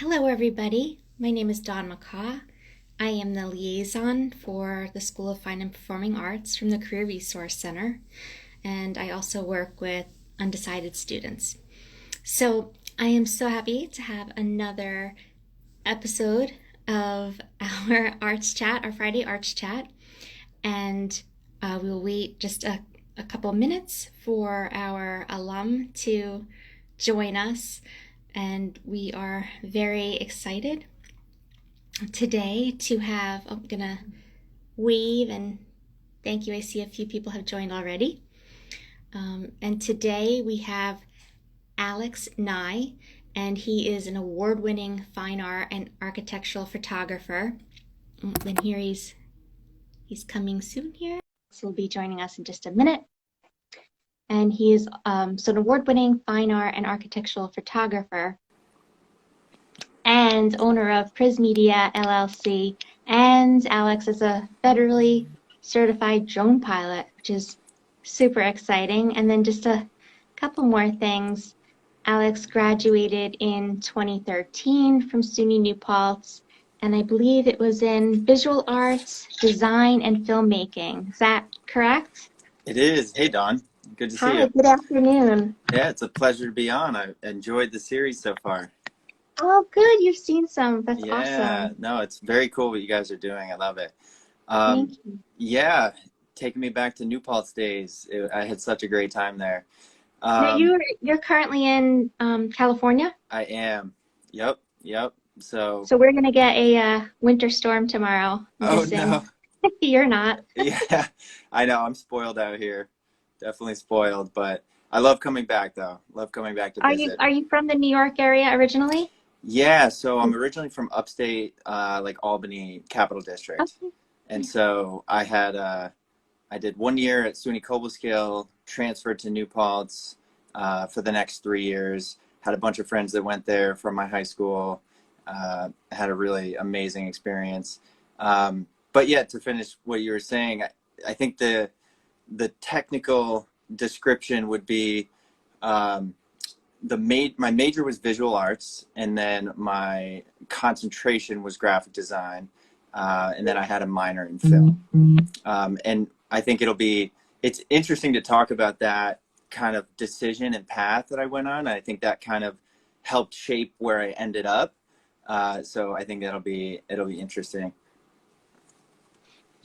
Hello, everybody. My name is Dawn McCaw. I am the liaison for the School of Fine and Performing Arts from the Career Resource Center, and I also work with undecided students. So I am so happy to have another episode of our Arts Chat, our Friday Arts Chat, and we'll wait just a couple minutes for our alum to join us, and we are very excited today to have. I'm gonna wave and thank you. I see a few people have joined already. And today we have Alex Nye, and he is an award-winning fine art and architectural photographer. And here he's coming soon here. So he'll be joining us in just a minute. And he is an award-winning fine art and architectural photographer and owner of Prismedia LLC. And Alex is a federally certified drone pilot, which is super exciting. And then just a couple more things. Alex graduated in 2013 from SUNY New Paltz, and I believe it was in visual arts, design, and filmmaking. Is that correct? It is. Hey, Dawn. Good to see Hi, you. good afternoon. Yeah, it's a pleasure to be on. I've enjoyed the series so far. Oh, good. You've seen some. That's Yeah, awesome. no, it's very cool what you guys are doing. I love it. Um, Thank you. yeah, taking me back to New Paltz days. I had such a great time there. Now Um, you're currently in California, I am. Yep. So, so we're gonna get a winter storm tomorrow. I'm oh guessing no. you're not. Yeah, I know. I'm spoiled out here. Definitely spoiled, but I love coming back though. Love coming back to visit. Are you from the New York area originally? Yeah, so I'm originally from upstate, like Albany Capital District. Okay. And so I did 1 year at SUNY Cobleskill, transferred to New Paltz for the next 3 years. Had a bunch of friends that went there from my high school. Had a really amazing experience. But yeah, to finish what you were saying, I think the technical description would be um, my major was visual arts, and then my concentration was graphic design, and then I had a minor in film. And I think it's interesting to talk about that kind of decision and path that I went on. I think that kind of helped shape where I ended up. So I think it'll be interesting.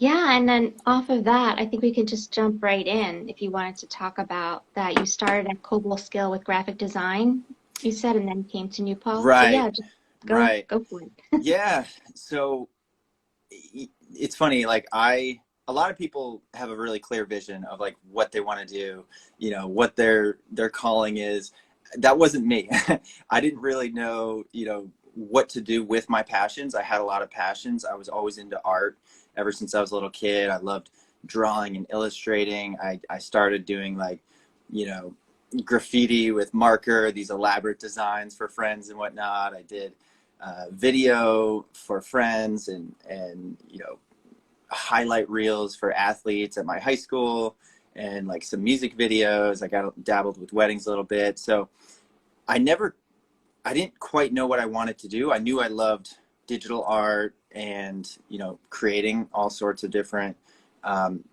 Yeah, and then off of that, I think we could just jump right in if you wanted to talk about that. You started at Cobleskill with graphic design, you said, and then came to New Paltz. So Right, yeah, just right. go for it. Yeah. So it's funny, like a lot of people have a really clear vision of like what they want to do, what their calling is. That wasn't me. I didn't really know, what to do with my passions. I had a lot of passions. I was always into art ever since I was a little kid. I loved drawing and illustrating. I started doing like, you know, graffiti with marker, these elaborate designs for friends and whatnot. I did video for friends and highlight reels for athletes at my high school, and like some music videos. I got dabbled with weddings a little bit. So I never I didn't quite know what I wanted to do. I knew I loved digital art and creating all sorts of different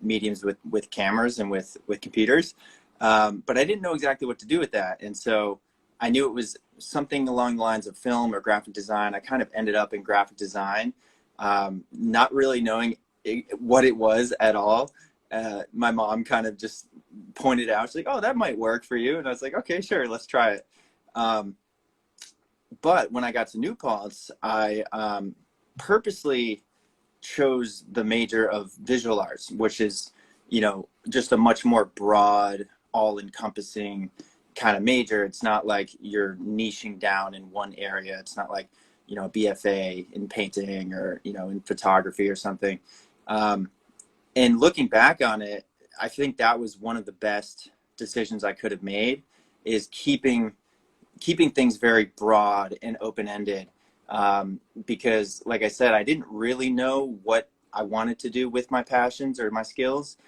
mediums with cameras and with computers, but I didn't know exactly what to do with that. And so I knew it was something along the lines of film or graphic design. I kind of ended up in graphic design, not really knowing what it was at all. My mom kind of just pointed out, she's like, "Oh, that might work for you," and I was like, "Okay, sure, let's try it." Um, but when I got to New Paltz, I purposely chose the major of visual arts, which is, just a much more broad, all-encompassing kind of major. It's not like you're niching down in one area. It's not like, a BFA in painting or, in photography or something. Um, and looking back on it, I think that was one of the best decisions I could have made, is keeping things very broad and open-ended, because like I said, I didn't really know what I wanted to do with my passions or my skills,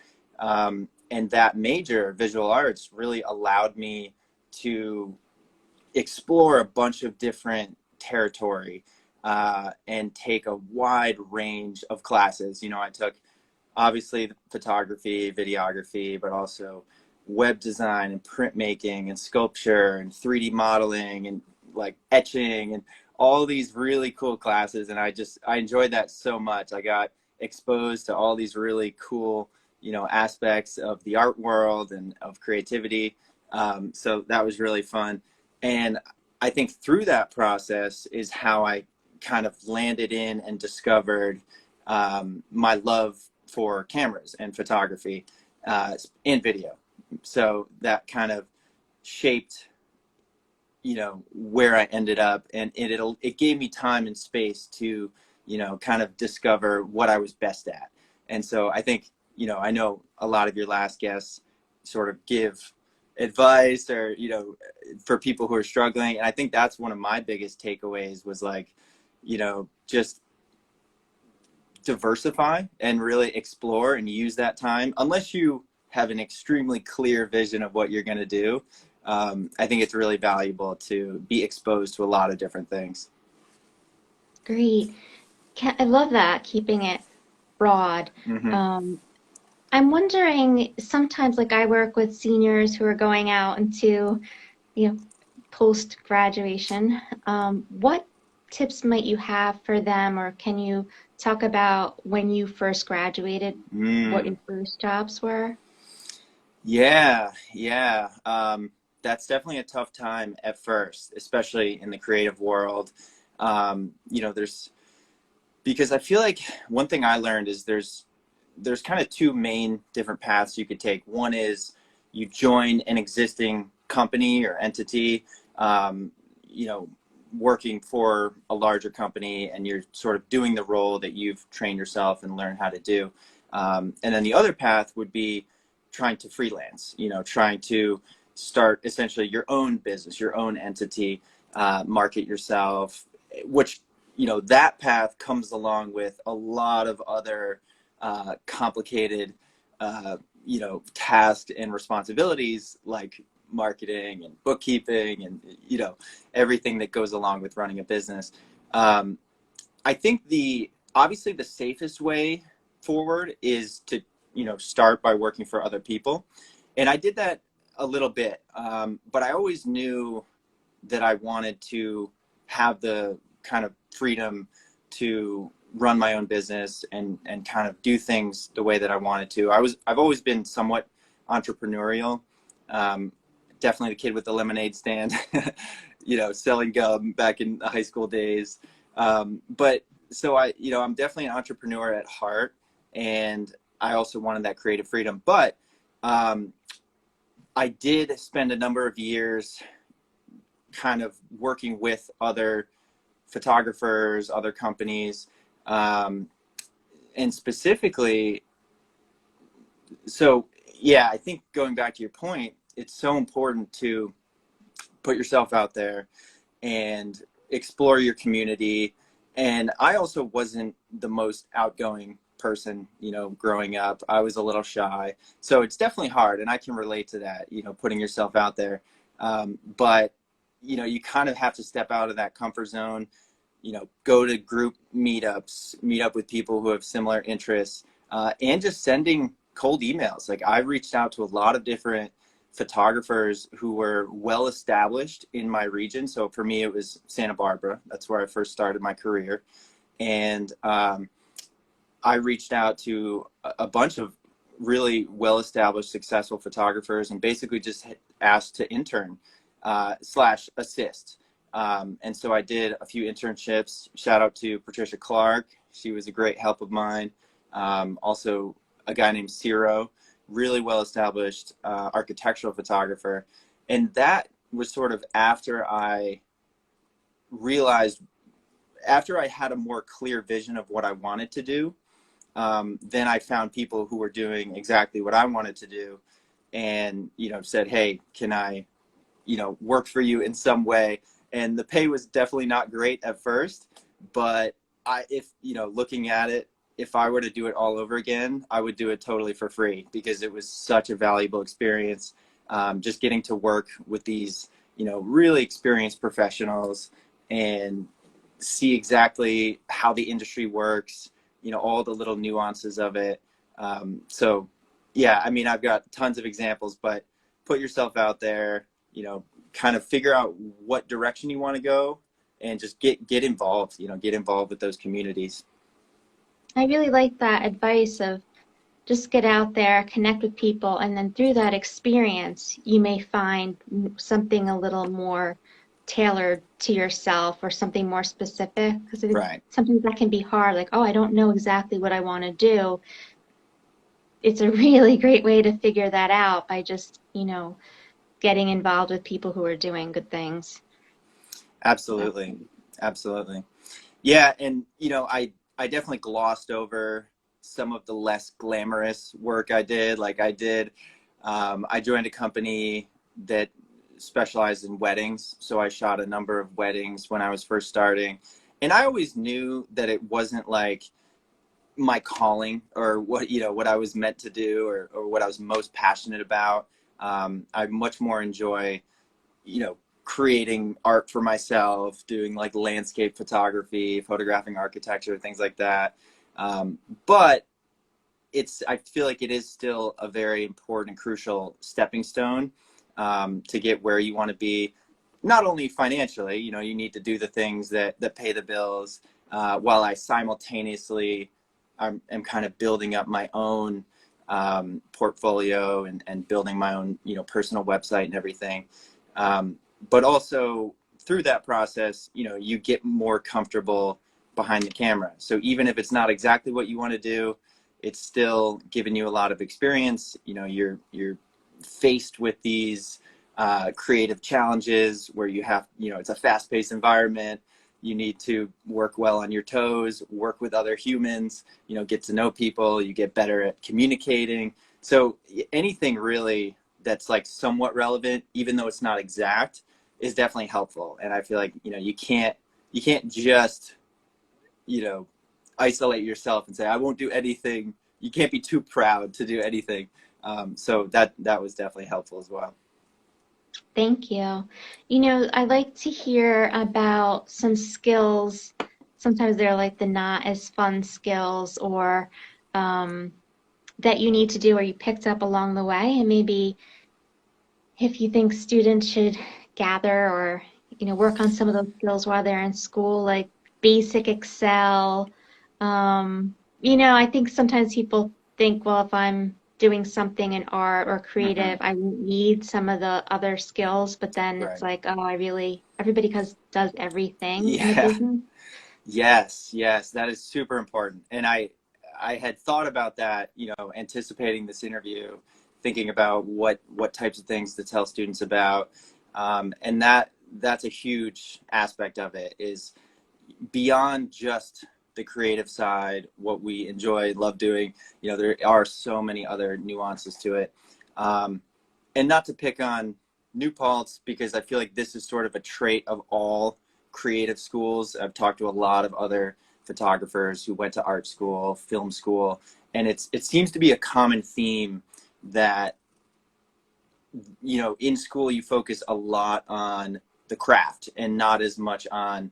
and that major, visual arts, really allowed me to explore a bunch of different territory and take a wide range of classes. You know, I took obviously photography, videography, but also web design and printmaking and sculpture and 3D modeling and like etching and all these really cool classes. And I enjoyed that so much. I got exposed to all these really cool, you know, aspects of the art world and of creativity. So that was really fun. And I think through that process is how I kind of landed in and discovered my love for cameras and photography and video. So that kind of shaped, you know, where I ended up, and it gave me time and space to, you know, kind of discover what I was best at. And so I think, you know, I know a lot of your last guests sort of give advice or, you know, for people who are struggling. And I think that's one of my biggest takeaways was like, you know, just diversify and really explore and use that time. Unless you have an extremely clear vision of what you're going to do, I think it's really valuable to be exposed to a lot of different things. Great. I love that, keeping it broad. Mm-hmm. Um, I'm wondering, sometimes like I work with seniors who are going out into, you know, post graduation. What tips might you have for them, or can you talk about when you first graduated, what your Mm. first jobs were? Yeah, yeah. That's definitely a tough time at first, especially in the creative world. You know, because I feel like one thing I learned is there's kind of two main different paths you could take. One is you join an existing company or entity, you know, working for a larger company, and you're sort of doing the role that you've trained yourself and learned how to do. And then the other path would be trying to freelance, you know, trying to start essentially your own business, your own entity, market yourself, which, you know, that path comes along with a lot of other complicated, you know, tasks and responsibilities like marketing and bookkeeping and, you know, everything that goes along with running a business. Um, I think obviously the safest way forward is to, you know, start by working for other people. And I did that a little bit, but I always knew that I wanted to have the kind of freedom to run my own business and kind of do things the way that I wanted to. I've always been somewhat entrepreneurial. Um, Definitely the kid with the lemonade stand, you know, selling gum back in the high school days. But so you know, I'm definitely an entrepreneur at heart, and I also wanted that creative freedom. But um, I did spend a number of years kind of working with other photographers, other companies, um, and specifically, so yeah, I think going back to your point, it's so important to put yourself out there and explore your community. And I also wasn't the most outgoing person, you know, growing up. I was a little shy. So it's definitely hard. And I can relate to that, you know, putting yourself out there. But, you know, you kind of have to step out of that comfort zone, you know, go to group meetups, meet up with people who have similar interests, and just sending cold emails. Like I've reached out to a lot of different photographers who were well established in my region. So for me, it was Santa Barbara. That's where I first started my career. And I reached out to a bunch of really well established, successful photographers and basically just asked to intern slash assist. And so I did a few internships. Shout out to Patricia Clark. She was a great help of mine. Also, a guy named Ciro, really well established architectural photographer. And that was sort of after I realized, after I had a more clear vision of what I wanted to do, then I found people who were doing exactly what I wanted to do and, you know, said, hey, can I, you know, work for you in some way? And the pay was definitely not great at first, but if, you know, looking at it, if I were to do it all over again, I would do it totally for free because it was such a valuable experience. Just getting to work with these, you know, really experienced professionals and see exactly how the industry works, all the little nuances of it. So yeah, I mean, I've got tons of examples, but put yourself out there, kind of figure out what direction you want to go, and just get involved, get involved with those communities. I really like that advice of just get out there, connect with people, and then through that experience, you may find something a little more tailored to yourself or something more specific. Because I think Right. sometimes that can be hard, like, oh, I don't know exactly what I want to do. It's a really great way to figure that out by just, getting involved with people who are doing good things. So that's Absolutely. great. Absolutely. Yeah, and I definitely glossed over some of the less glamorous work I did. Like I joined a company that specialized in weddings, so I shot a number of weddings when I was first starting, and I always knew that it wasn't like my calling or what I was meant to do, or what I was most passionate about. I much more enjoy creating art for myself, doing like landscape photography, photographing architecture, things like that. But I feel like it is still a very important, crucial stepping stone to get where you want to be. Not only financially, you need to do the things that pay the bills, while I simultaneously am kind of building up my own portfolio, and building my own, personal website and everything. But also through that process, you get more comfortable behind the camera. So even if it's not exactly what you want to do, it's still giving you a lot of experience. You're faced with these creative challenges where you have, it's a fast-paced environment. You need to work well on your toes, work with other humans, get to know people. You get better at communicating. So anything really that's like somewhat relevant, even though it's not exact, is definitely helpful. And I feel like, you can't just, you know, isolate yourself and say, I won't do anything. You can't be too proud to do anything. So that was definitely helpful as well. Thank you. I like to hear about some skills. Sometimes they're like the not as fun skills or um, that you need to do or you picked up along the way. And maybe if you think students should gather or, work on some of those skills while they're in school, like basic Excel. I think sometimes people think, well, if I'm doing something in art or creative, Hmm. I won't need some of the other skills, but then it's Right. like, oh, everybody does everything in a Yeah. business. Yes, that is super important. And I had thought about that, anticipating this interview, thinking about what types of things to tell students about. And that's a huge aspect of it, is beyond just the creative side, what we enjoy, love doing. There are so many other nuances to it. Um, and not to pick on New Paltz, because I feel like this is sort of a trait of all creative schools. I've talked to a lot of other photographers who went to art school, film school, and it seems to be a common theme that, in school you focus a lot on the craft and not as much on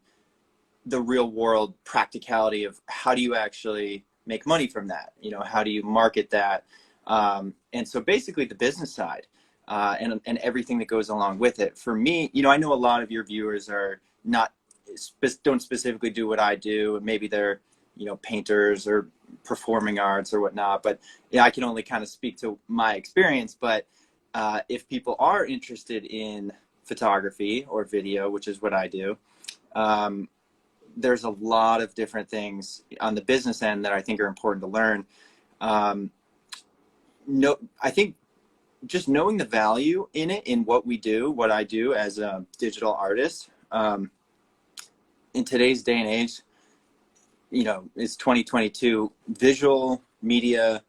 the real world practicality of how do you actually make money from that? How do you market that? And so basically the business side, and everything that goes along with it. For me, I know a lot of your viewers are not, don't specifically do what I do. Maybe they're, painters or performing arts or whatnot, but I can only kind of speak to my experience. But if people are interested in photography or video, which is what I do, um, there's a lot of different things on the business end that I think are important to learn. Um, no, I think just knowing the value in it, in what we do, what I do as a digital artist, in today's day and age, it's 2022. Visual media,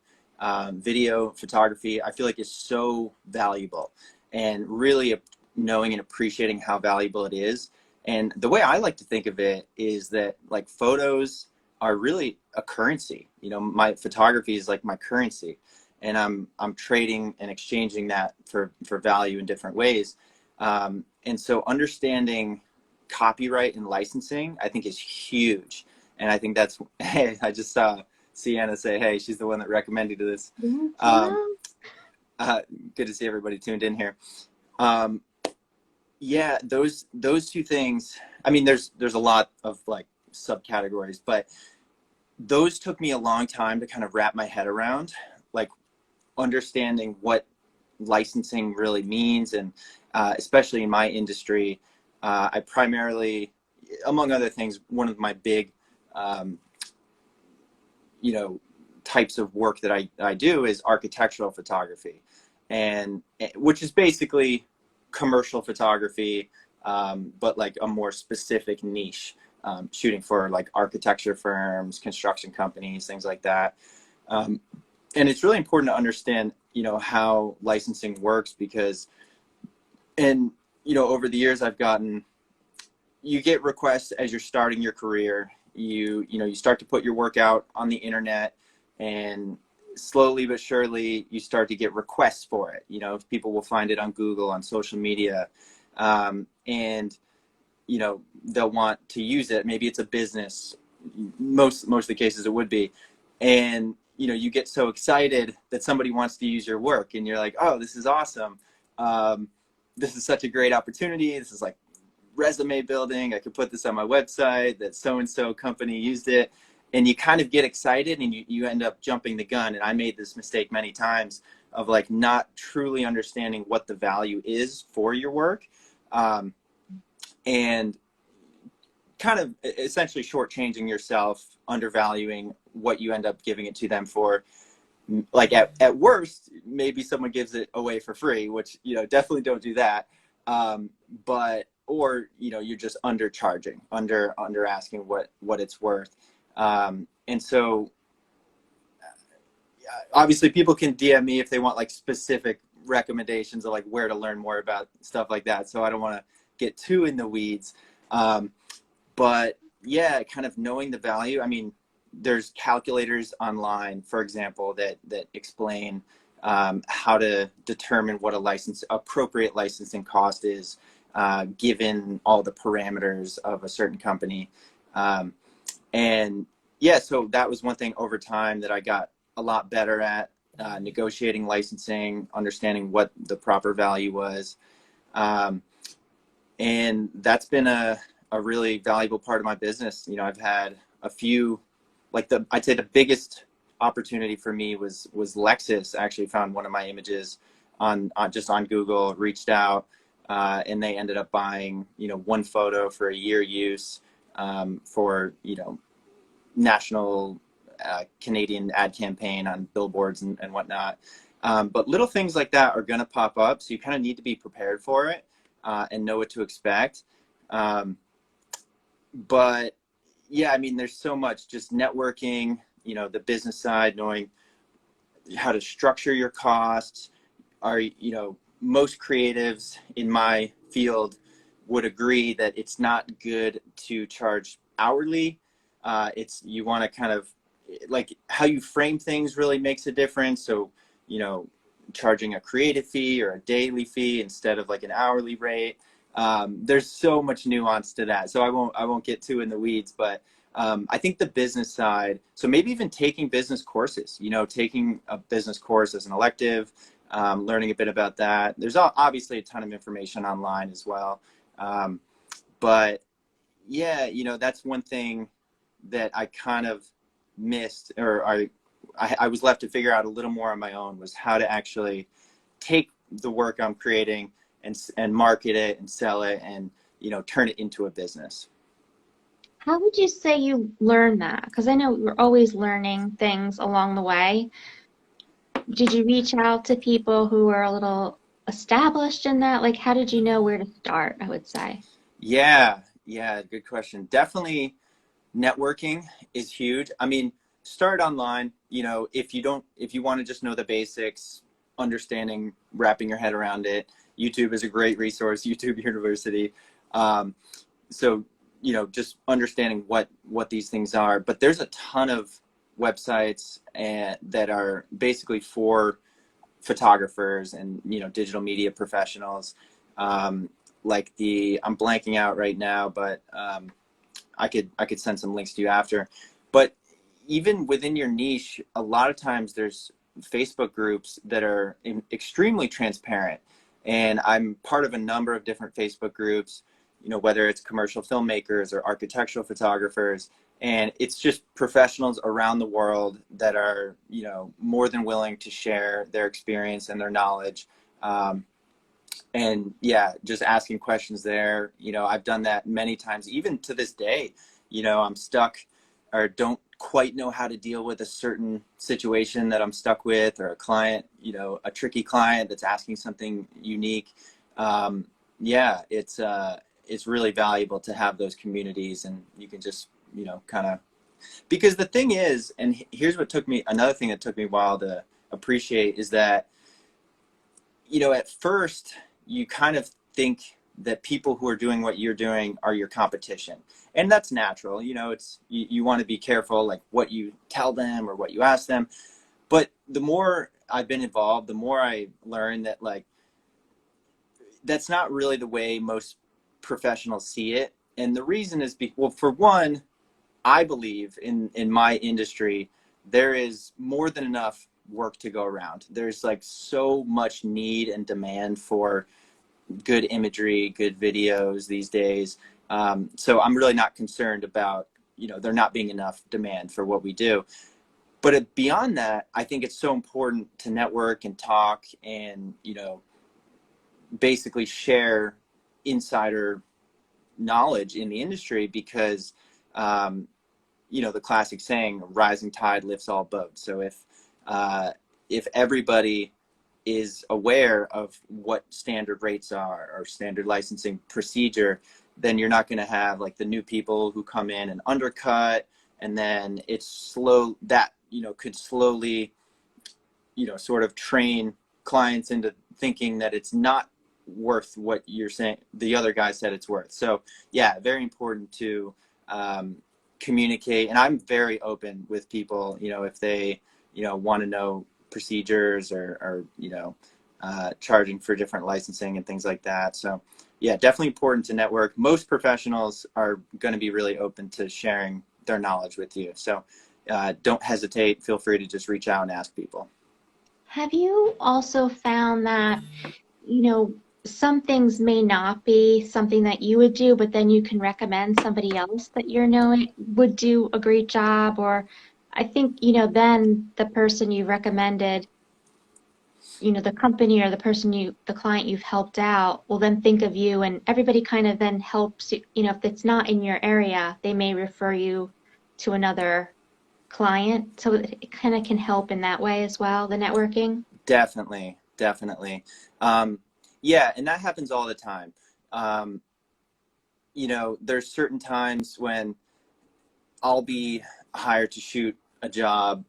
video, photography, I feel like is so valuable, and really knowing and appreciating how valuable it is. And the way I like to think of it is that like photos are really a currency. My photography is like my currency, and I'm trading and exchanging that for value in different ways. And so understanding copyright and licensing, I think is huge. And I think that's, hey, I just saw Sienna say, hey, she's the one that recommended this. Yes, Um, hello. uh, Good to see everybody tuned in here. Um, yeah, those two things. I mean, there's a lot of like subcategories, but those took me a long time to kind of wrap my head around, like understanding what licensing really means. And especially in my industry, I primarily, among other things, one of my big, um, you know, types of work that I do is architectural photography, and which is basically commercial photography, but like a more specific niche, shooting for like architecture firms, construction companies, things like that. Um, and it's really important to understand, how licensing works, because, and, over the years you get requests as you're starting your career. You start to put your work out on the internet, and slowly but surely you start to get requests for it. People will find it on Google, on social media, and they'll want to use it. Maybe it's a business. Most of the cases it would be, and you get so excited that somebody wants to use your work, and you're like, oh, this is awesome. This is such a great opportunity. This is like resume building. I could put this on my website that so-and-so company used it. And you kind of get excited, and you end up jumping the gun. And I made this mistake many times of like not truly understanding what the value is for your work. And kind of essentially shortchanging yourself, undervaluing what you end up giving it to them for. Like at worst, maybe someone gives it away for free, which, definitely don't do that. Or you're just undercharging, under asking what it's worth. And so obviously people can DM me if they want like specific recommendations of like where to learn more about stuff like that. So I don't want to get too in the weeds. But yeah, kind of knowing the value. I mean, there's calculators online, for example, that explain how to determine what appropriate licensing cost is, given all the parameters of a certain company. And yeah, so that was one thing over time that I got a lot better at, negotiating licensing, understanding what the proper value was. And that's been a really valuable part of my business. I've had a few, like I'd say the biggest opportunity for me was Lexus. Actually found one of my images on just on Google, reached out, and they ended up buying, one photo for a year use, for, national Canadian ad campaign on billboards and whatnot. But little things like that are going to pop up. So you kind of need to be prepared for it, and know what to expect. But yeah, I mean, there's so much just networking, the business side, knowing how to structure your costs. Most creatives in my field would agree that it's not good to charge hourly. You want to kind of, like, how you frame things really makes a difference. So, charging a creative fee or a daily fee instead of like an hourly rate. There's so much nuance to that, so I won't get too in the weeds. But I think the business side, so maybe even taking business courses, taking a business course as an elective, learning a bit about that. There's obviously a ton of information online as well. But yeah, that's one thing that I kind of missed, or I was left to figure out a little more on my own, was how to actually take the work I'm creating and market it and sell it, and turn it into a business. How would you say you learn that? Because I know you're always learning things along the way. Did you reach out to people who are a little established in that? Like, how did you know where to start, I would say? Yeah, good question. Definitely networking is huge. I mean, start online. If you want to just know the basics, understanding, wrapping your head around it, YouTube is a great resource, YouTube University. So, just understanding what these things are. But there's a ton of websites that are basically for photographers and, digital media professionals. like I'm blanking out right now, but I could send some links to you after. But even within your niche, a lot of times there's Facebook groups that are extremely transparent. And I'm part of a number of different Facebook groups, whether it's commercial filmmakers or architectural photographers. And it's just professionals around the world that are, more than willing to share their experience and their knowledge. And yeah, just asking questions there. I've done that many times, even to this day. I'm stuck or don't quite know how to deal with a certain situation that I'm stuck with, or a client, a tricky client that's asking something unique. Yeah, it's really valuable to have those communities, and you can just, kind of, because the thing is, and here's another thing that took me a while to appreciate is that, at first you kind of think that people who are doing what you're doing are your competition. And that's natural. You want to be careful, like what you tell them or what you ask them. But the more I've been involved, the more I learned that, like, that's not really the way most professionals see it. And the reason is, well, for one, I believe in my industry, there is more than enough work to go around. There's like so much need and demand for good imagery, good videos these days. So I'm really not concerned about, there not being enough demand for what we do. But beyond that, I think it's so important to network and talk and, basically share insider knowledge in the industry, because, the classic saying, rising tide lifts all boats. So if everybody is aware of what standard rates are or standard licensing procedure, then you're not going to have like the new people who come in and undercut, and then could slowly, sort of train clients into thinking that it's not worth what you're saying the other guy said it's worth. So yeah, very important to communicate. And I'm very open with people, if they, want to know procedures or charging for different licensing and things like that. So yeah, definitely important to network. Most professionals are going to be really open to sharing their knowledge with you. So don't hesitate. Feel free to just reach out and ask people. Have you also found that, you know, some things may not be something that you would do, but then you can recommend somebody else that you're knowing would do a great job? Or I think, then the person you recommended, the company or the client you've helped out will then think of you, and everybody kind of then helps you. If it's not in your area, they may refer you to another client. So it kind of can help in that way as well, the networking. Definitely, definitely. Yeah, and that happens all the time. Um, there's certain times when I'll be hired to shoot a job,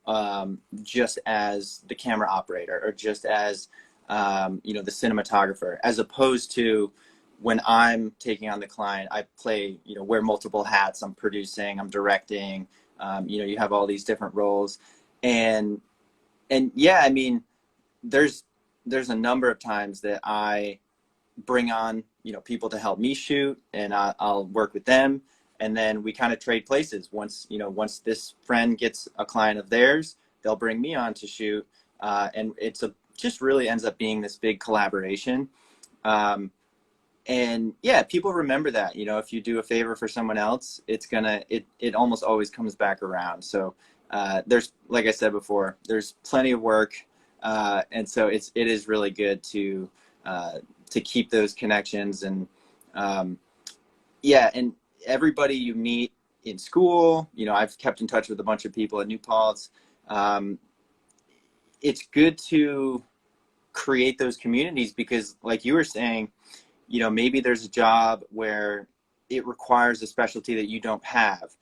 just as the camera operator, or just as, the cinematographer, as opposed to when I'm taking on the client, I play, wear multiple hats. I'm producing, I'm directing, you have all these different roles. And, yeah, I mean, there's a number of times that I bring on, people to help me shoot, and I'll work with them. And then we kind of trade places. Once this friend gets a client of theirs, they'll bring me on to shoot. And just really ends up being this big collaboration. And yeah, people remember that, if you do a favor for someone else, it almost always comes back around. So there's, like I said before, there's plenty of work. And so it is really good to keep those connections. And yeah, and everybody you meet in school, I've kept in touch with a bunch of people at New Paltz. It's good to create those communities, because like you were saying, maybe there's a job where it requires a specialty that you don't have,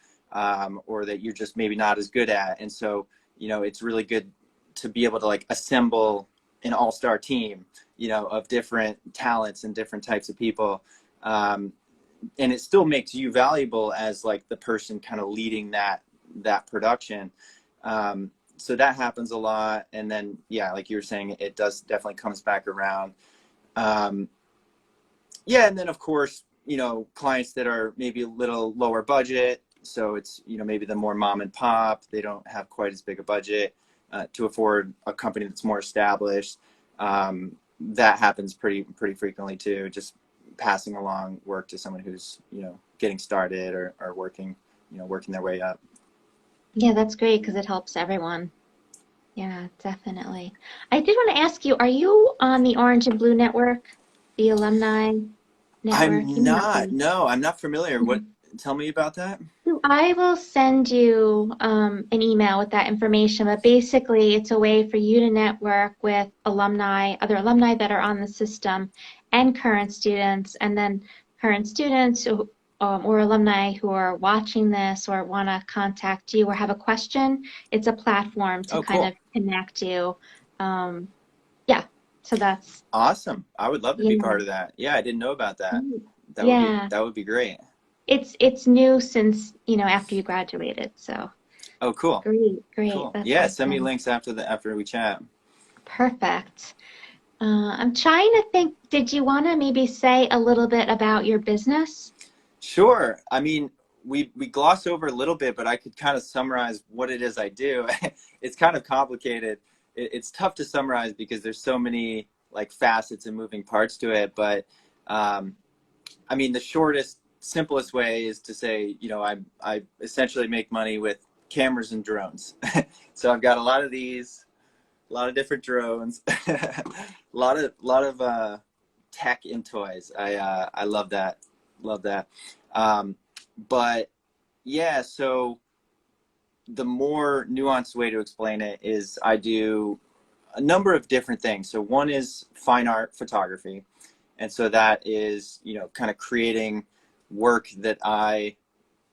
or that you're just maybe not as good at. And so, it's really good to be able to like assemble an all-star team, of different talents and different types of people. And it still makes you valuable as like the person kind of leading that production. So that happens a lot. And then, yeah, like you were saying, it does definitely comes back around. yeah, and then of course, clients that are maybe a little lower budget. So it's, maybe the more mom and pop, they don't have quite as big a budget to afford a company that's more established. That happens pretty frequently too. Just passing along work to someone who's, getting started or working, working their way up. Yeah, that's great because it helps everyone. Yeah, definitely. I did want to ask you, are you on the Orange and Blue Network, the alumni network? I'm You may not not, be. no, I'm not familiar. What, tell me about that? So I will send you an email with that information, but basically it's a way for you to network with alumni, other alumni that are on the system, and current students, and then current students or alumni who are watching this or want to contact you or have a question. It's a platform to Oh, kind of cool. connect you. Um, yeah, so that's, Awesome. I would love to be yeah. part of that. Yeah, I didn't know about that. That would be Yeah, that would be great. it's new since, after you graduated, so. Oh, cool. Great, great. Cool. That's Yeah, send me awesome. links after we chat. Perfect. I'm trying to think, did you want to maybe say a little bit about your business? Sure. I mean, we gloss over a little bit, but I could kind of summarize what it is I do. It's kind of complicated. It's tough to summarize because there's so many like facets and moving parts to it. But um, I mean, the shortest, simplest way is to say, I essentially make money with cameras and drones. So I've got a lot of these, a lot of different drones, a lot of tech and toys. I love that, love that. Um, but yeah, so the more nuanced way to explain it is I do a number of different things. So one is fine art photography, and so that is, kind of creating work that I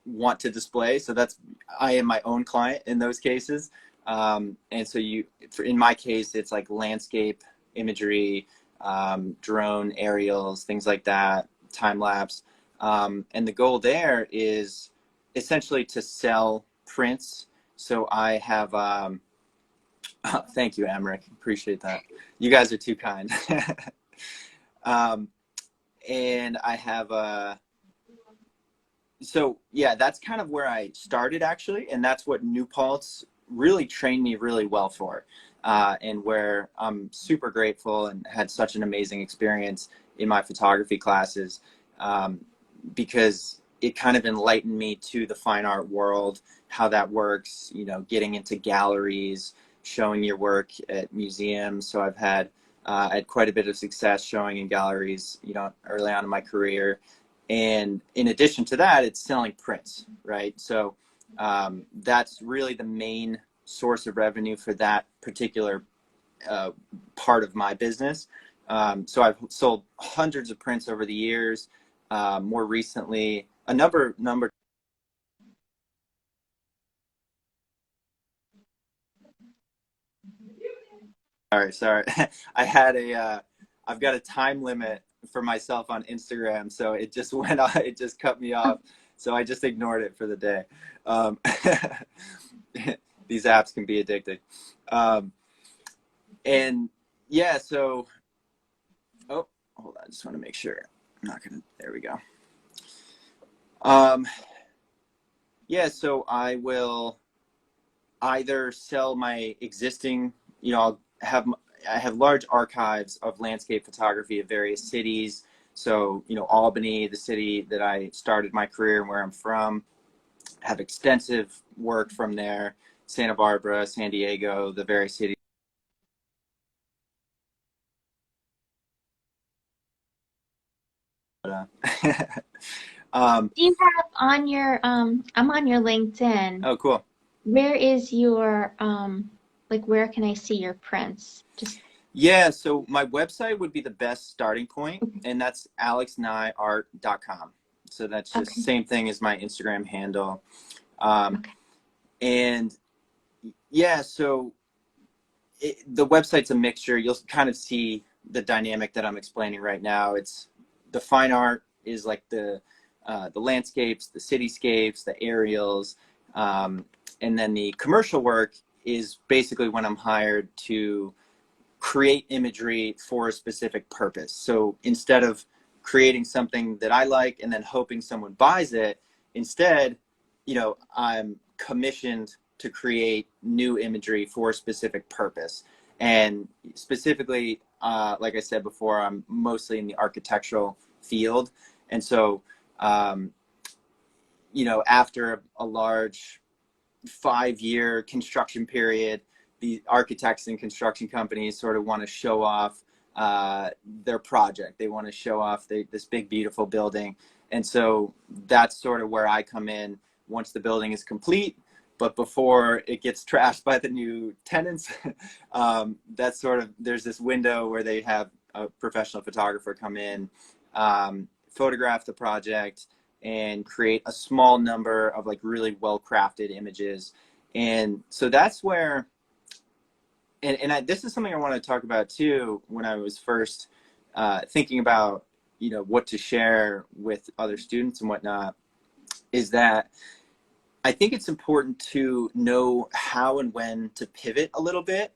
want to display. So that's, I am my own client in those cases. And so in my case, it's like landscape imagery, drone aerials, things like that, time lapse. And the goal there is essentially to sell prints. So I have, thank you, Emmerich. Appreciate that. You guys are too kind. um, and I have so yeah, that's kind of where I started actually, and that's what New Paltz really trained me really well for, and where I'm super grateful and had such an amazing experience in my photography classes, um, because it kind of enlightened me to the fine art world, how that works, getting into galleries, showing your work at museums. So I had quite a bit of success showing in galleries, early on in my career. And in addition to that, it's selling prints, right? So that's really the main source of revenue for that particular uh, part of my business. So I've sold hundreds of prints over the years. More recently, a number. Sorry. I had I've got a time limit for myself on Instagram, so it just went off. It just cut me off. So I just ignored it for the day. Um, these apps can be addicting. Um, and yeah, so, oh, hold on. I just want to make sure. I'm not going to, there we go. Um, yeah, so I will either sell my existing, I'll have I have large archives of landscape photography of various cities. So, Albany, the city that I started my career and where I'm from, have extensive work from there. Santa Barbara, San Diego, the various cities. um, Do you have on your I'm on your LinkedIn. oh, cool. Where is your like where can I see your prints? Just Yeah, so my website would be the best starting point, and that's alexnyeart.com. So that's just okay. same thing as my Instagram handle. Um, Okay. and yeah, so the website's a mixture. You'll kind of see the dynamic that I'm explaining right now. It's the fine art is like the landscapes, the cityscapes, the aerials, and then the commercial work is basically when I'm hired to create imagery for a specific purpose. So instead of creating something that I like and then hoping someone buys it. Instead, I'm commissioned to create new imagery for a specific purpose. And specifically, like I said before, I'm mostly in the architectural field. And so, after a large 5-year construction period, the architects and construction companies sort of want to show off their project. They want to show off this big, beautiful building. And so that's sort of where I come in once the building is complete, but before it gets trashed by the new tenants. That's sort of, there's this window where they have a professional photographer come in, photograph the project, and create a small number of like really well-crafted images. And so that's where, this is something I want to talk about too, when I was first thinking about, what to share with other students and whatnot, is that I think it's important to know how and when to pivot a little bit.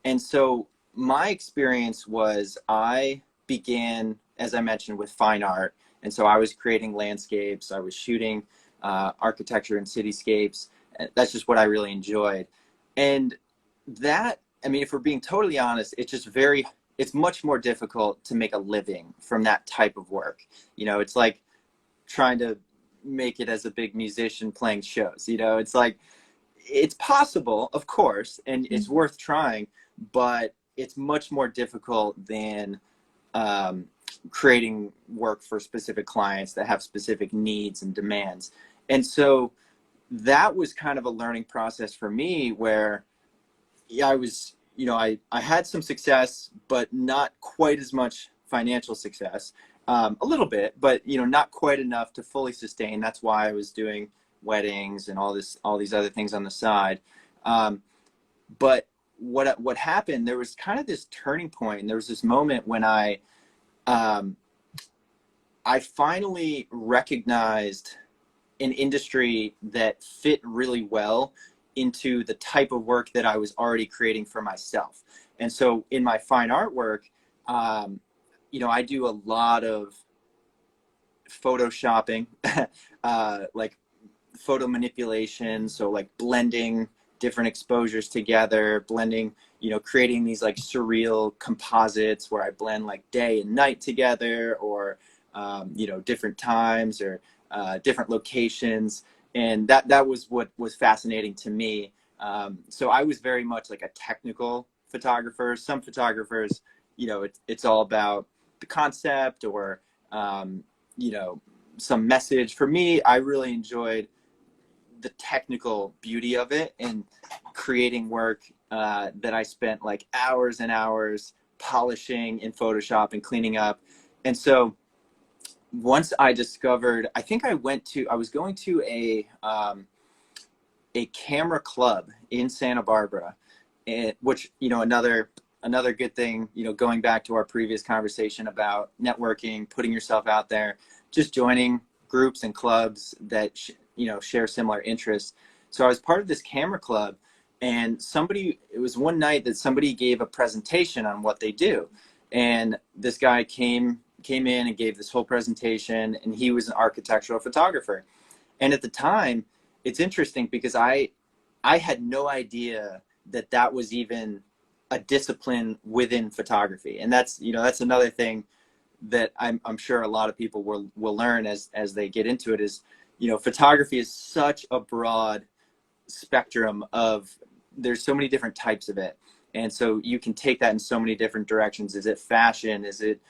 And so my experience was, I began, as I mentioned, with fine art. And so I was creating landscapes, I was shooting architecture and cityscapes. That's just what I really enjoyed. And that, if we're being totally honest, it's much more difficult to make a living from that type of work. It's like trying to make it as a big musician playing shows. It's like, it's possible, of course, and it's worth trying, but it's much more difficult than creating work for specific clients that have specific needs and demands. And so that was kind of a learning process for me, where I was, I had some success, but not quite as much financial success. A little bit, but not quite enough to fully sustain. That's why I was doing weddings and all these other things on the side. But what happened, there was kind of this turning point, and there was this moment when I finally recognized an industry that fit really well into the type of work that I was already creating for myself. And so in my fine art work, I do a lot of photoshopping, like photo manipulation. So like blending different exposures together, blending, creating these like surreal composites where I blend like day and night together, or, different times, or different locations. And that was what was fascinating to me. So I was very much like a technical photographer. Some photographers, it's all about the concept, or some message. For me, I really enjoyed the technical beauty of it, and creating work that I spent like hours and hours polishing in Photoshop and cleaning up. And so once I discovered, I think I was going to a camera club in Santa Barbara, which, another good thing, going back to our previous conversation about networking, putting yourself out there, just joining groups and clubs that, share similar interests. So I was part of this camera club, and it was one night that somebody gave a presentation on what they do. And this guy came in and gave this whole presentation, and he was an architectural photographer. And at the time, it's interesting because I had no idea that was even a discipline within photography. And that's another thing that I'm sure a lot of people will learn as they get into it, is, photography is such a broad spectrum of, there's so many different types of it. And so you can take that in so many different directions. Is it fashion? Is it,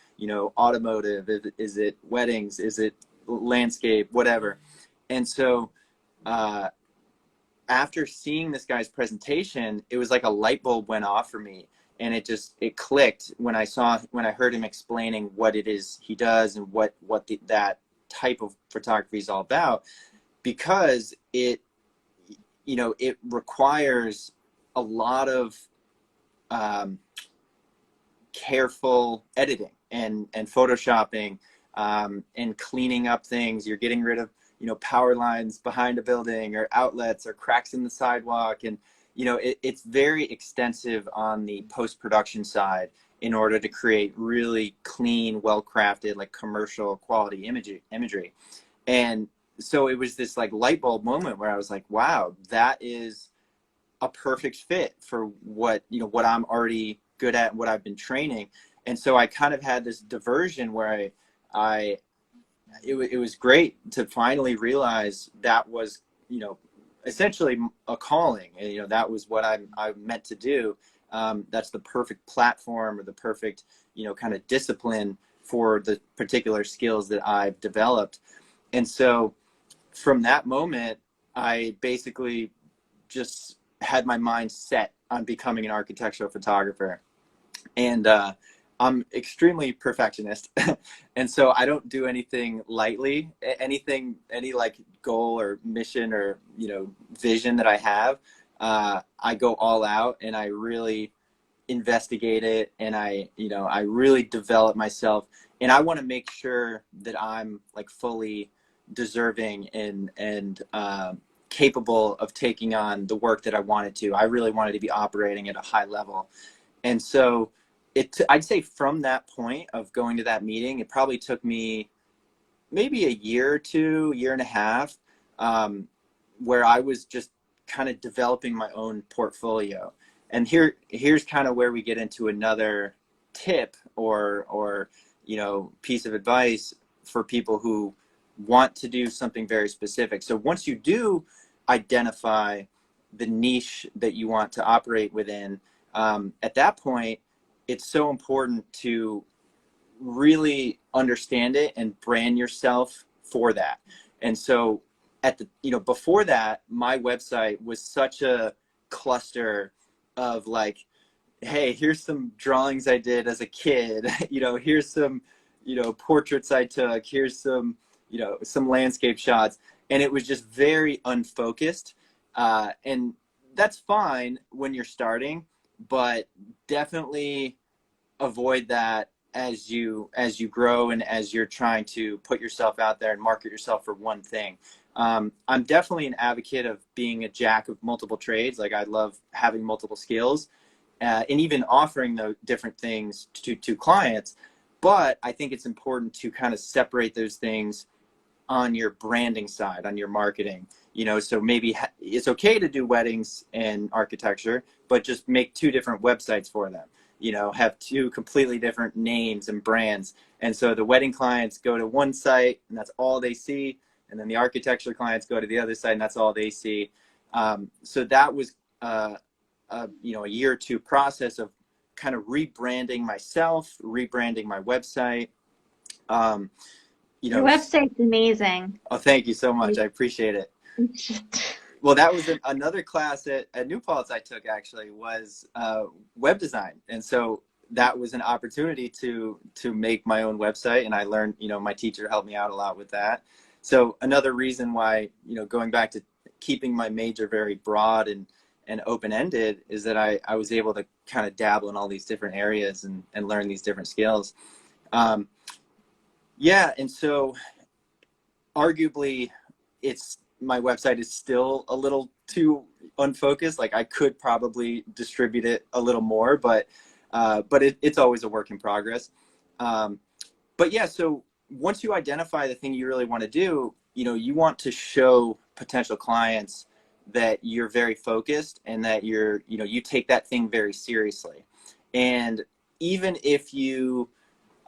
automotive? Is it weddings? Is it landscape? Whatever. And so, after seeing this guy's presentation, it was like a light bulb went off for me, and it clicked when I heard him explaining what it is he does, and what that type of photography is all about, because it requires a lot of careful editing and photoshopping, and cleaning up things. You're getting rid of power lines behind a building, or outlets, or cracks in the sidewalk. And, it's very extensive on the post-production side. in order to create really clean, well-crafted, like commercial quality imagery. And so it was this like light bulb moment where I was like, wow, that is a perfect fit for what, what I'm already good at, what I've been training. And so I kind of had this diversion where I it was great to finally realize that was, essentially a calling. And, that was what I meant to do. That's the perfect platform, or the perfect, kind of discipline for the particular skills that I've developed. And so from that moment, I basically just had my mind set on becoming an architectural photographer. And I'm extremely perfectionist. And so I don't do anything lightly. Any like goal or mission or, vision that I have, I go all out and I really investigate it, and I really develop myself, and I want to make sure that I'm like fully deserving and capable of taking on the work that I wanted to. I really wanted to be operating at a high level. And so I'd say from that point of going to that meeting, it probably took me maybe a year or two, year and a half, where I was just kind of developing my own portfolio. And here's kind of where we get into another tip or piece of advice for people who want to do something very specific. So once you do identify the niche that you want to operate within, at that point, it's so important to really understand it and brand yourself for that. And so before that, my website was such a cluster of like, hey, here's some drawings I did as a kid, here's some, portraits I took, here's some, some landscape shots. And it was just very unfocused. And that's fine when you're starting, but definitely avoid that as you grow and as you're trying to put yourself out there and market yourself for one thing. I'm definitely an advocate of being a jack of multiple trades. Like, I love having multiple skills, and even offering the different things to clients. But I think it's important to kind of separate those things on your branding side, on your marketing. So maybe it's okay to do weddings and architecture, but just make two different websites for them. Have two completely different names and brands. And so the wedding clients go to one site and that's all they see. And then the architecture clients go to the other side and that's all they see. So that was, a year or two process of kind of rebranding myself, rebranding my website. Your website's amazing. Oh, thank you so much. I appreciate it. Well, that was another class at New Paltz I took, actually, was web design. And so that was an opportunity to make my own website. And I learned, my teacher helped me out a lot with that. So another reason why, going back to keeping my major very broad and open-ended is that I was able to kind of dabble in all these different areas and learn these different skills. Yeah, and so arguably my website is still a little too unfocused. Like, I could probably distribute it a little more, but it's always a work in progress. But yeah, so once you identify the thing you really want to do, you want to show potential clients that you're very focused and that you take that thing very seriously. And even if you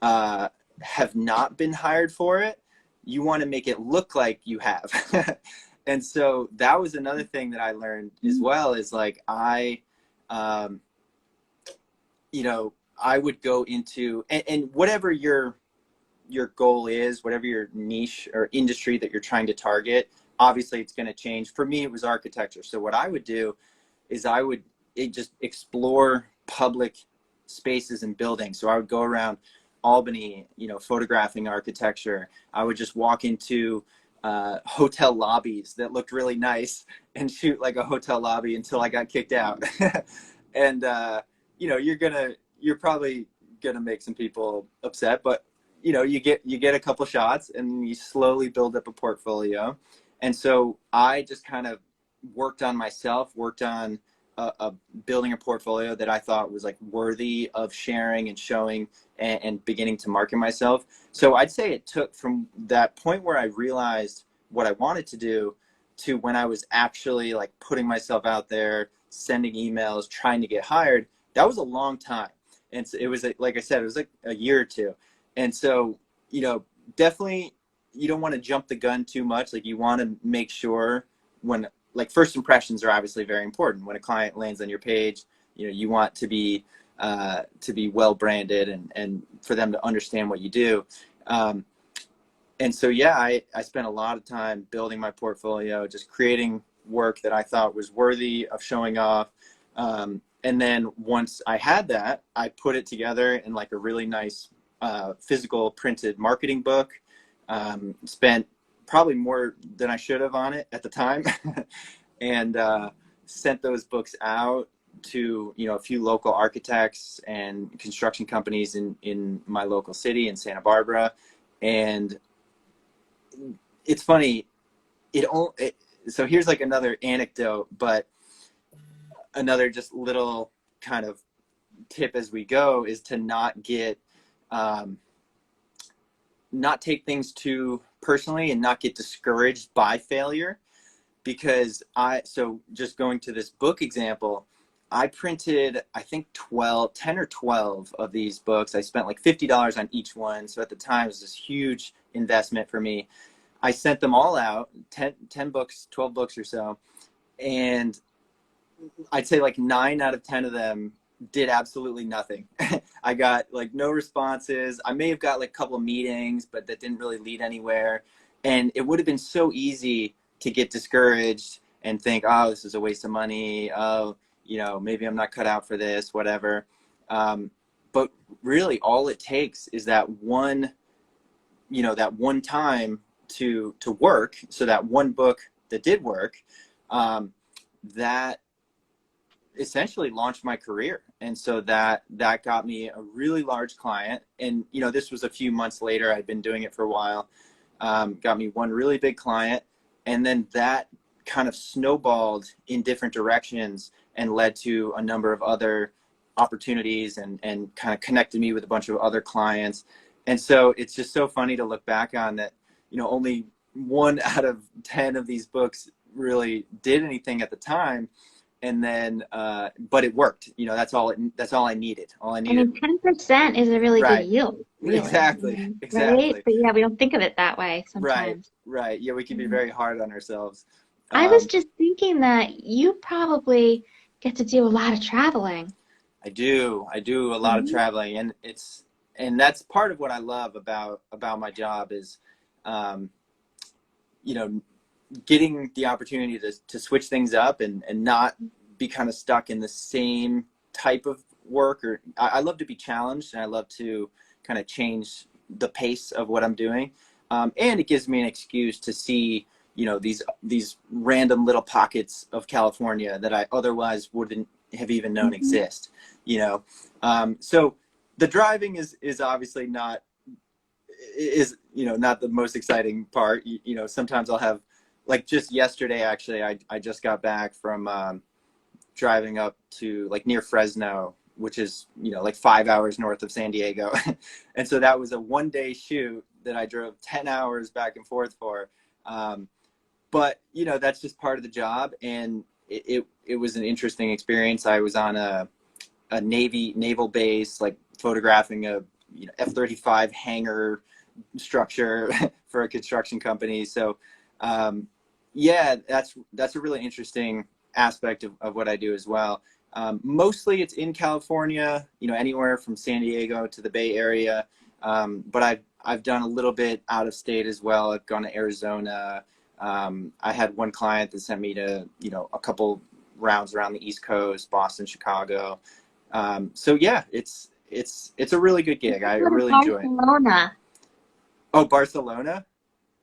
have not been hired for it, you want to make it look like you have. And so that was another thing that I learned as well, is like, I would go into, and whatever your goal is, whatever your niche or industry that you're trying to target, obviously it's going to change. For me, it was architecture. So what I would do is just explore public spaces and buildings. So I would go around Albany, photographing architecture. I would just walk into hotel lobbies that looked really nice and shoot like a hotel lobby until I got kicked out. And you're probably gonna make some people upset, but you get a couple shots and you slowly build up a portfolio. And so I just kind of worked on myself, worked on a building a portfolio that I thought was like worthy of sharing and showing and beginning to market myself. So I'd say it took from that point where I realized what I wanted to do to when I was actually like putting myself out there, sending emails, trying to get hired. That was a long time. And so it was like I said, it was like a year or two. And so, definitely you don't want to jump the gun too much. Like you want to make sure when like first impressions are obviously very important. When a client lands on your page, you want to be well branded and for them to understand what you do. Um, and so, yeah, I spent a lot of time building my portfolio, just creating work that I thought was worthy of showing off. And then once I had that, I put it together in like a really nice physical printed marketing book. Spent probably more than I should have on it at the time, and sent those books out to a few local architects and construction companies in my local city in Santa Barbara. And it's funny, so here's like another anecdote, but another just little kind of tip as we go is to not take things too personally and not get discouraged by failure. Because so just going to this book example, I printed, I think 10 or 12 of these books. I spent like $50 on each one. So at the time, it was this huge investment for me. I sent them all out, 10 books, 12 books or so. And I'd say like 9 out of 10 of them did absolutely nothing. I got like no responses. I may have got like a couple of meetings, but that didn't really lead anywhere. And it would have been so easy to get discouraged and think, oh, this is a waste of money. Oh, maybe I'm not cut out for this, whatever. But really all it takes is that one time to work. So that one book that did work, that essentially launched my career. And so that got me a really large client. And, this was a few months later. I'd been doing it for a while. Got me one really big client. And then that kind of snowballed in different directions and led to a number of other opportunities and kind of connected me with a bunch of other clients. And so it's just so funny to look back on that, only 1 out of 10 of these books really did anything at the time. And then, but it worked. That's all I needed. All I I needed. mean, 10% is a really good Right. yield, really. Exactly. Right? Exactly. But yeah, we don't think of it that way Right. sometimes. Right. Yeah, we can be Mhm. very hard on ourselves. I was Um, just thinking that you probably get to do a lot of traveling. I do a lot of Mhm. traveling, and that's part of what I love about my job is, um, you know, getting the opportunity to switch things up and not be kind of stuck in the same type of work. Or I love to be challenged, and I love to kind of change the pace of what I'm doing. And it gives me an excuse to see, these random little pockets of California that I otherwise wouldn't have even known Mhm. exist. So the driving is obviously not the most exciting part. Sometimes I'll have, like just yesterday actually, I just got back from driving up to like near Fresno, which is like 5 hours north of San Diego. And so that was a 1 day shoot that I drove 10 hours back and forth for. But that's just part of the job, and it was an interesting experience. I was on a naval base, like photographing a F-35 hangar structure for a construction company. So yeah, that's a really interesting aspect of what I do as well. Mostly it's in California, anywhere from San Diego to the Bay Area. But I've done a little bit out of state as well. I've gone to Arizona. I had one client that sent me to, a couple rounds around the East Coast, Boston, Chicago. So yeah, it's a really good gig. I Go to really enjoy it. Barcelona. Oh, Barcelona?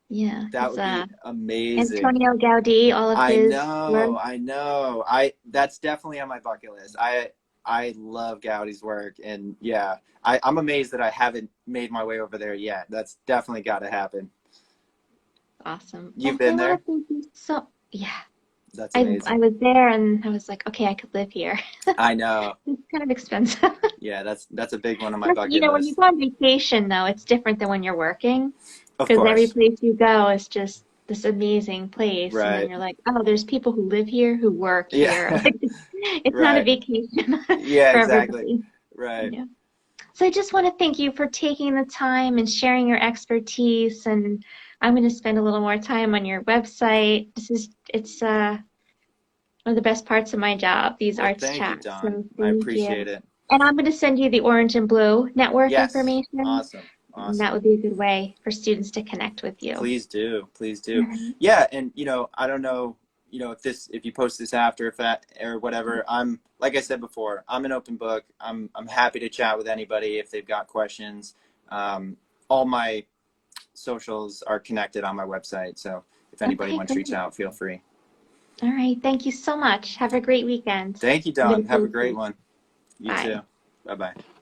Yeah, That it's would be amazing. Antonio Gaudí, all of I his work. know, I know. That's definitely on my bucket list. I love Gaudi's work, and yeah, I'm amazed that I haven't made my way over there yet. That's definitely got to happen. Awesome. You've been Barcelona there? would be so, yeah. That's I amazing. was there and I was like, okay, I could live here. I know. It's kind of expensive. Yeah, that's a big one on my Plus, bucket when you list. go on vacation, though, it's different than when you're working Of because every course. place you go is just this amazing place. And then Right. you're like, oh, there's people who live here who work here. Yeah. Like, it's not a Right. vacation Yeah, for exactly. everybody. Right. Yeah. So I just want to thank you for taking the time and sharing your expertise. And I'm going to spend a little more time on your website. It's one of the best parts of my job, these Well, arts thank you, chats. Don. So I thank appreciate you. it. And I'm going to send you the Orange and Blue network Yes. information. Awesome. And that Awesome. would be a good way for students to connect with you. Please do. Please All do. right. Yeah, and I don't know, if you post this after, if that or whatever, I'm like I said before, I'm an open book. I'm happy to chat with anybody if they've got questions. All my socials are connected on my website, so if anybody Okay, wants to great. reach out, feel free. All right. Thank you so much. Have a great weekend. Thank you, I'm Don. going to Have a post great it. one. You too. Bye. Bye bye.